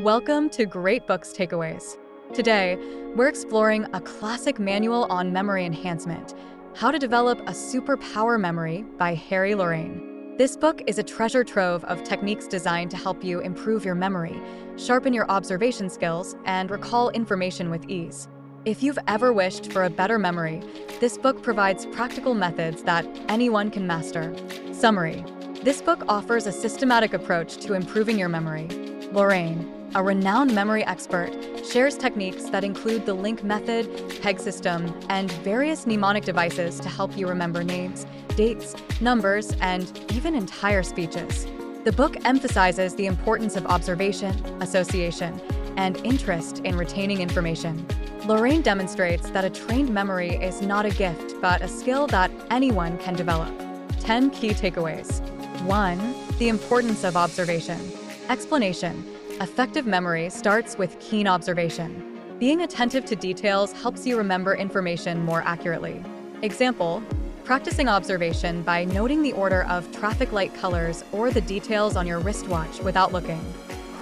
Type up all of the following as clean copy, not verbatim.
Welcome to Great Books Takeaways. Today, we're exploring a classic manual on memory enhancement, How to Develop a Superpower Memory by Harry Lorayne. This book is a treasure trove of techniques designed to help you improve your memory, sharpen your observation skills, and recall information with ease. If you've ever wished for a better memory, this book provides practical methods that anyone can master. Summary: this book offers a systematic approach to improving your memory. Lorayne, a renowned memory expert, shares techniques that include the link method, peg system, and various mnemonic devices to help you remember names, dates, numbers, and even entire speeches. The book emphasizes the importance of observation, association, and interest in retaining information. Lorayne demonstrates that a trained memory is not a gift, but a skill that anyone can develop. 10 key takeaways. 1. The importance of observation. Explanation: effective memory starts with keen observation. Being attentive to details helps you remember information more accurately. Example: practicing observation by noting the order of traffic light colors or the details on your wristwatch without looking.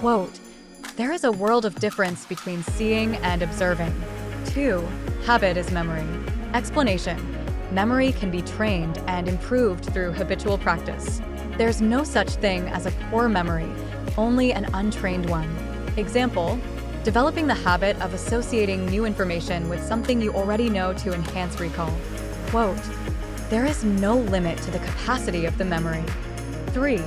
Quote: there is a world of difference between seeing and observing. 2. Habit is memory. Explanation: memory can be trained and improved through habitual practice. There's no such thing as a poor memory, only an untrained one. Example: developing the habit of associating new information with something you already know to enhance recall. Quote: there is no limit to the capacity of the memory. 3.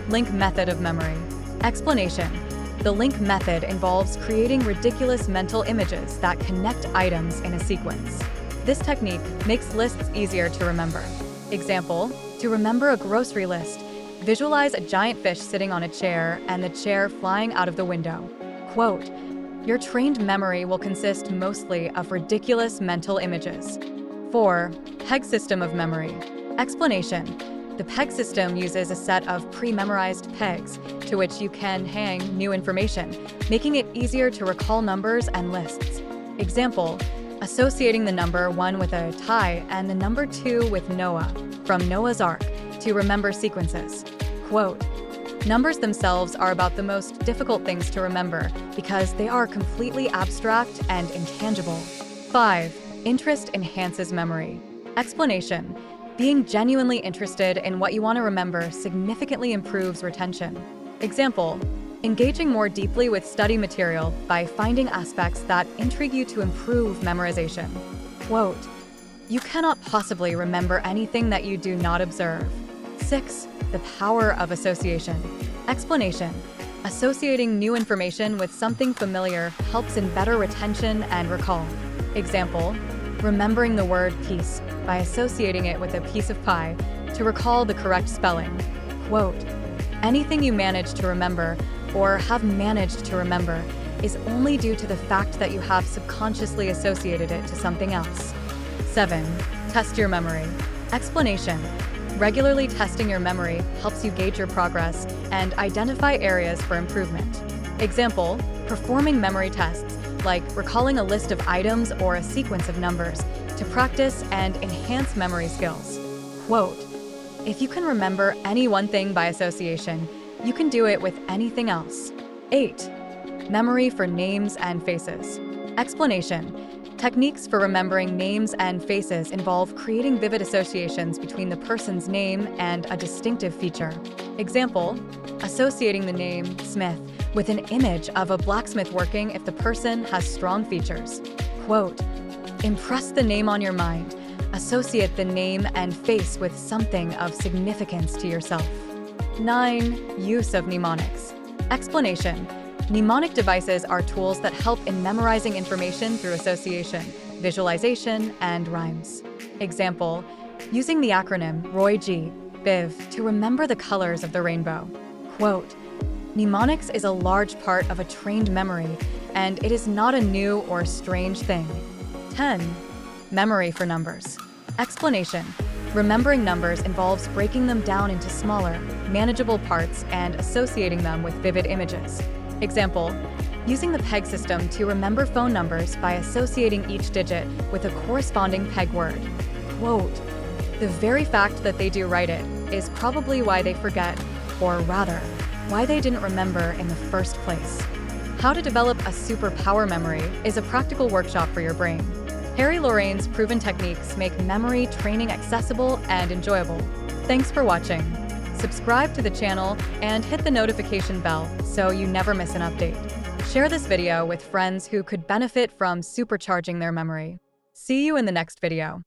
Link method of memory. Explanation: the link method involves creating ridiculous mental images that connect items in a sequence. This technique makes lists easier to remember. Example: to remember a grocery list, visualize a giant fish sitting on a chair and the chair flying out of the window. Quote: your trained memory will consist mostly of ridiculous mental images. 4. Peg system of memory. Explanation: the peg system uses a set of pre-memorized pegs to which you can hang new information, making it easier to recall numbers and lists. Example: associating the number 1 with a tie and the number 2 with Noah from Noah's Ark to remember sequences. Quote: numbers themselves are about the most difficult things to remember because they are completely abstract and intangible. 5. Interest enhances memory. Explanation: being genuinely interested in what you want to remember significantly improves retention. Example: engaging more deeply with study material by finding aspects that intrigue you to improve memorization. Quote: you cannot possibly remember anything that you do not observe. 6. The power of association. Explanation: associating new information with something familiar helps in better retention and recall. Example: remembering the word piece by associating it with a piece of pie to recall the correct spelling. Quote: anything you manage to remember or have managed to remember is only due to the fact that you have subconsciously associated it to something else. 7. Test your memory. Explanation: regularly testing your memory helps you gauge your progress and identify areas for improvement. Example: performing memory tests, like recalling a list of items or a sequence of numbers, to practice and enhance memory skills. Quote: if you can remember any one thing by association, you can do it with anything else. 8. Memory for names and faces. Explanation: techniques for remembering names and faces involve creating vivid associations between the person's name and a distinctive feature. Example: associating the name Smith with an image of a blacksmith working if the person has strong features. Quote: impress the name on your mind. Associate the name and face with something of significance to yourself. 9. Use of mnemonics. Explanation: mnemonic devices are tools that help in memorizing information through association, visualization, and rhymes. Example: using the acronym ROY-G, BIV to remember the colors of the rainbow. Quote: mnemonics is a large part of a trained memory, and it is not a new or strange thing. 10. Memory for numbers. Explanation: remembering numbers involves breaking them down into smaller, manageable parts and associating them with vivid images. Example: using the peg system to remember phone numbers by associating each digit with a corresponding peg word. Quote: the very fact that they do write it is probably why they forget, or rather, why they didn't remember in the first place. How to Develop a Superpower Memory is a practical workshop for your brain. Harry Lorayne's proven techniques make memory training accessible and enjoyable. Thanks for watching. Subscribe to the channel and hit the notification bell so you never miss an update. Share this video with friends who could benefit from supercharging their memory. See you in the next video.